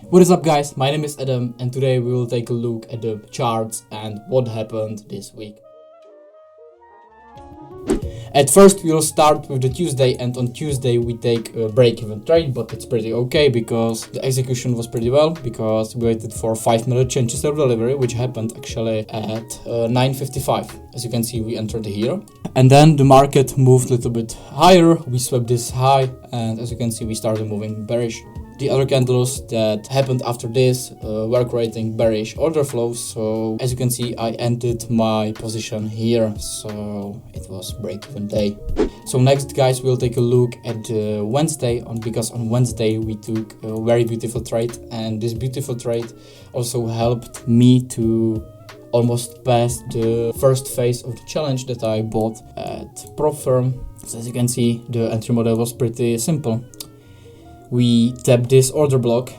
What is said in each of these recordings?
What is up, guys? My name is Adam, and today we will take a look at the charts and what happened this week. At first we will start with the Tuesday, and on Tuesday we take a break-even trade, but it's pretty okay because the execution was pretty well, because we waited for 5-minute changes of delivery, which happened actually at 9:55. As you can see, we entered here, and then the market moved a little bit higher. We swept this high, and as you can see, we started moving bearish. The other candles that happened after this were creating bearish order flows, so as you can see, I ended my position here, so it was break-even day. So next, guys, we'll take a look at Wednesday, because on Wednesday we took a very beautiful trade, and this beautiful trade also helped me to almost pass the first phase of the challenge that I bought at prop firm. So as you can see, the entry model was pretty simple. We tapped this order block,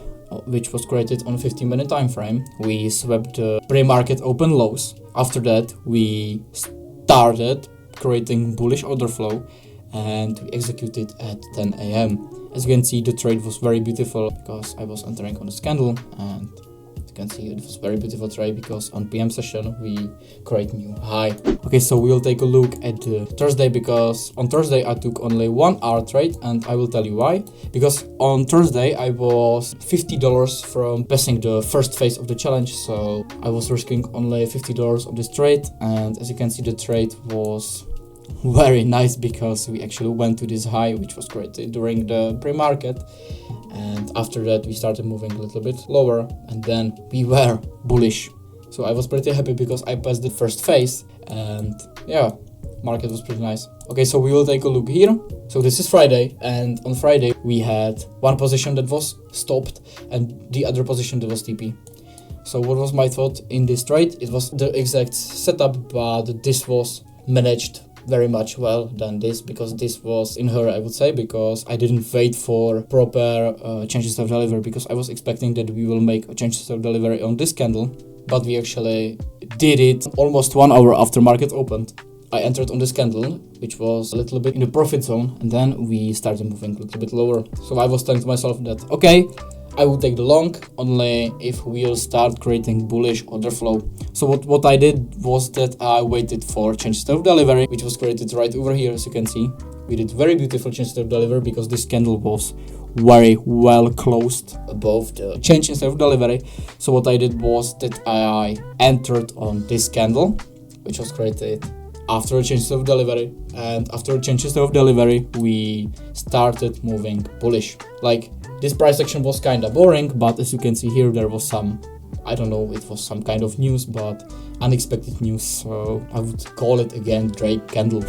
which was created on a 15-minute time frame. We swept the pre-market open lows. After that, we started creating bullish order flow, and we executed at 10 a.m. As you can see, the trade was very beautiful because I was entering on this candle, and as you can see, it was very beautiful trade because on PM session we create new high. Okay, so we'll take a look at Thursday, because on Thursday I took only 1 hour trade, and I will tell you why. Because on Thursday I was $50 from passing the first phase of the challenge, so I was risking only $50 on this trade, and as you can see, the trade was very nice because we actually went to this high, which was created during the pre-market. And after that we started moving a little bit lower, and then we were bullish. So I was pretty happy because I passed the first phase, and yeah, market was pretty nice. Okay, so we will take a look here. So this is Friday, and on Friday we had one position that was stopped and the other position that was TP. So what was my thought in this trade? It was the exact setup, but this was managed very much well than this, because this was in her, I would say, because I didn't wait for proper changes of delivery, because I was expecting that we will make a changes of delivery on this candle, but we actually did it almost 1 hour after market opened. I entered on this candle, which was a little bit in the profit zone, and then we started moving a little bit lower. So I was telling to myself that, okay, I will take the long only if we'll start creating bullish order flow. So what I did was that I waited for changes of delivery, which was created right over here. As you can see, we did very beautiful changes of delivery because this candle was very well closed above the changes of delivery. So what I did was that I entered on this candle, which was created after changes of delivery, and after changes of delivery we started moving bullish. Like, this price action was kind of boring, but as you can see here, there was some, I don't know, it was some kind of news, but unexpected news, so I would call it again Drake candle.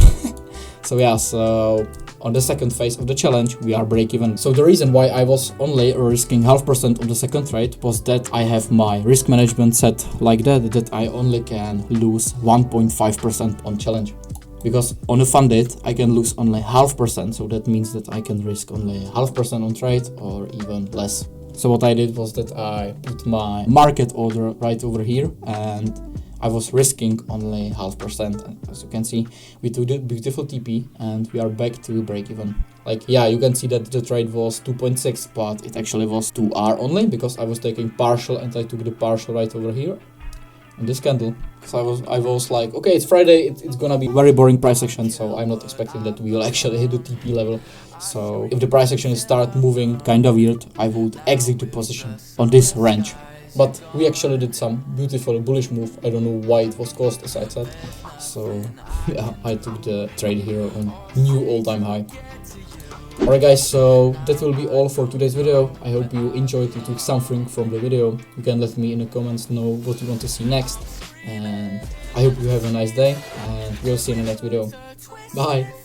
So yeah, so on the second phase of the challenge we are break even. So the reason why I was only risking 0.5% of the second trade was that I have my risk management set like that I only can lose 1.5% on challenge. Because on a funded I can lose only 0.5%, so that means that I can risk only 0.5% on trade or even less. So what I did was that I put my market order right over here, and I was risking only 0.5%. And as you can see, we took the beautiful TP and we are back to break even. Like, yeah, you can see that the trade was 2.6, but it actually was 2R only, because I was taking partial and I took the partial right over here on this candle. Because I was like, okay, it's Friday, it's gonna be very boring price action, so I'm not expecting that we will actually hit the TP level. So if the price action start moving kind of weird, I would exit the position on this range. But we actually did some beautiful bullish move. I don't know why it was caused, as I said. So yeah, I took the trade here on new all-time high. Alright, guys, so that will be all for today's video. I hope you enjoyed, you took something from the video. You can let me in the comments know what you want to see next. And I hope you have a nice day, and we'll see you in the next video. Bye!